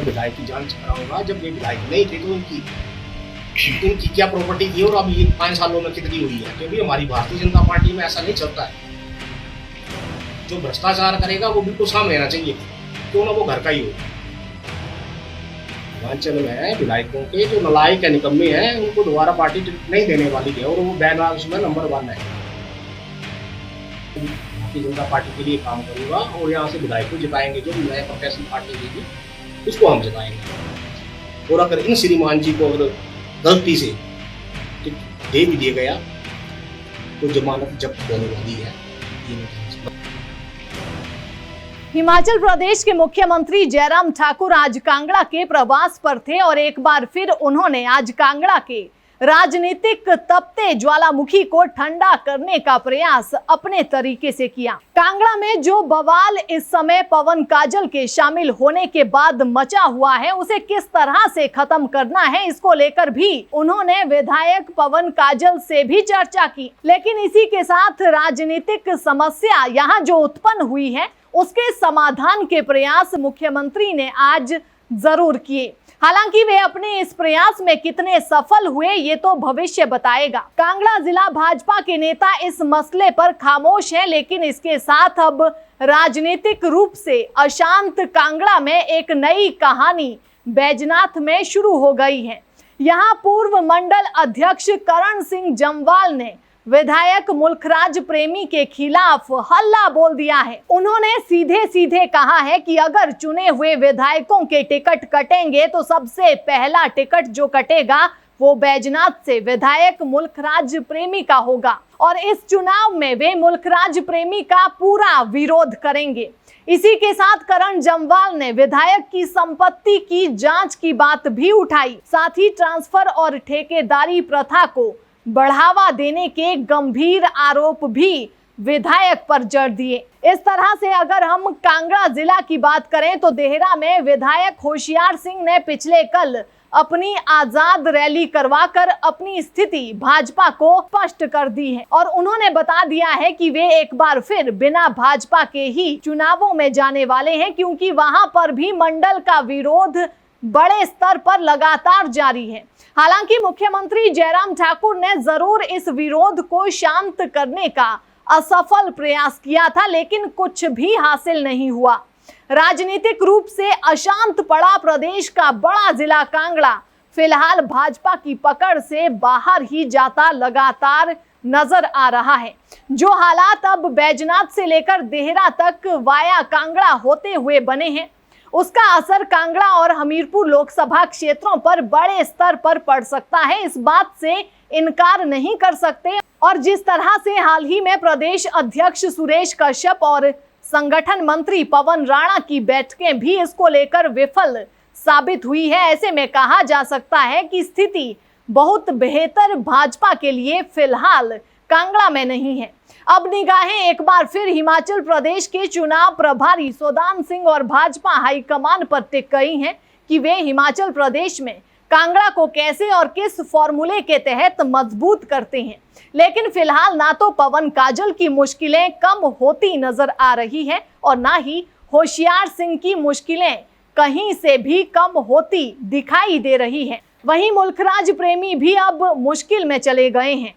मैं विधायक की जांच कराऊंगा। जब ये विधायक नहीं थे तो इनकी क्या प्रॉपर्टी थी और अब ये 5 सालों में कितनी हुई है, क्योंकि हमारी भारतीय जनता पार्टी में ऐसा नहीं चलता है। जो भ्रष्टाचार करेगा वो बिल्कुल सामने रहना चाहिए, क्यों ना वो घर का ही हो। हिमाचल में विधायकों के जो नलायक है, निकम्मे हैं, उनको दोबारा पार्टी नहीं देने वाली है और वो बैन उसमें नंबर 1 है। भारतीय जनता पार्टी के लिए काम करूंगा और यहाँ से विधायक को जिताएंगे। जो नया प्रत्याशी पार्टी देगी उसको हम जिताएंगे। और अगर इन श्रीमान जी को अगर गलती से दे भी दिया गया तो जमानत जब्त होने वाली है। हिमाचल प्रदेश के मुख्यमंत्री जयराम ठाकुर आज कांगड़ा के प्रवास पर थे और एक बार फिर उन्होंने आज कांगड़ा के राजनीतिक तपते ज्वालामुखी को ठंडा करने का प्रयास अपने तरीके से किया। कांगड़ा में जो बवाल इस समय पवन काजल के शामिल होने के बाद मचा हुआ है, उसे किस तरह से खत्म करना है, इसको लेकर भी उन्होंने विधायक पवन काजल से भी चर्चा की। लेकिन इसी के साथ राजनीतिक समस्या यहाँ जो उत्पन्न हुई है उसके समाधान के प्रयास मुख्यमंत्री ने आज जरूर किए। हालांकि वे अपने इस प्रयास में कितने सफल हुए ये तो भविष्य बताएगा। कांगड़ा जिला भाजपा के नेता इस मसले पर खामोश हैं, लेकिन इसके साथ अब राजनीतिक रूप से अशांत कांगड़ा में एक नई कहानी बैजनाथ में शुरू हो गई है। यहाँ पूर्व मंडल अध्यक्ष करण सिंह जम्वाल ने विधायक मुल्खराज प्रेमी के खिलाफ हल्ला बोल दिया है। उन्होंने सीधे सीधे कहा है कि अगर चुने हुए विधायकों के टिकट कटेंगे तो सबसे पहला टिकट जो कटेगा वो बैजनाथ से विधायक मुल्खराज प्रेमी का होगा और इस चुनाव में वे मुल्खराज प्रेमी का पूरा विरोध करेंगे। इसी के साथ करण जम्वाल ने विधायक की संपत्ति की जांच की बात भी उठाई। साथ ही ट्रांसफर और ठेकेदारी प्रथा को बढ़ावा देने के गंभीर आरोप भी विधायक पर जड़ दिए। इस तरह से अगर हम कांगड़ा जिला की बात करें तो देहरा में विधायक होशियार सिंह ने पिछले कल अपनी आजाद रैली करवाकर अपनी स्थिति भाजपा को स्पष्ट कर दी है और उन्होंने बता दिया है कि वे एक बार फिर बिना भाजपा के ही चुनावों में जाने वाले हैं, क्योंकि वहां पर भी मंडल का विरोध बड़े स्तर पर लगातार जारी है। हालांकि मुख्यमंत्री जयराम ठाकुर ने जरूर इस विरोध को शांत करने का असफल प्रयास किया था, लेकिन कुछ भी हासिल नहीं हुआ। राजनीतिक रूप से अशांत पड़ा प्रदेश का बड़ा जिला कांगड़ा फिलहाल भाजपा की पकड़ से बाहर ही जाता लगातार नजर आ रहा है। जो हालात अब बैजनाथ से लेकर देहरा तक वाया कांगड़ा होते हुए बने हैं, उसका असर कांगड़ा और हमीरपुर लोकसभा क्षेत्रों पर बड़े स्तर पर पड़ सकता है, इस बात से इनकार नहीं कर सकते। और जिस तरह से हाल ही में प्रदेश अध्यक्ष सुरेश कश्यप और संगठन मंत्री पवन राणा की बैठकें भी इसको लेकर विफल साबित हुई है, ऐसे में कहा जा सकता है कि स्थिति बहुत बेहतर भाजपा के लिए फिलहाल कांगड़ा में नहीं है। अब निगाहें एक बार फिर हिमाचल प्रदेश के चुनाव प्रभारी सोदान सिंह और भाजपा हाईकमान पर टिक गई हैं कि वे हिमाचल प्रदेश में कांगड़ा को कैसे और किस फॉर्मूले के तहत मजबूत करते हैं। लेकिन फिलहाल ना तो पवन काजल की मुश्किलें कम होती नजर आ रही है और ना ही होशियार सिंह की मुश्किलें कहीं से भी कम होती दिखाई दे रही है। वहीं मुल्खराज प्रेमी भी अब मुश्किल में चले गए हैं।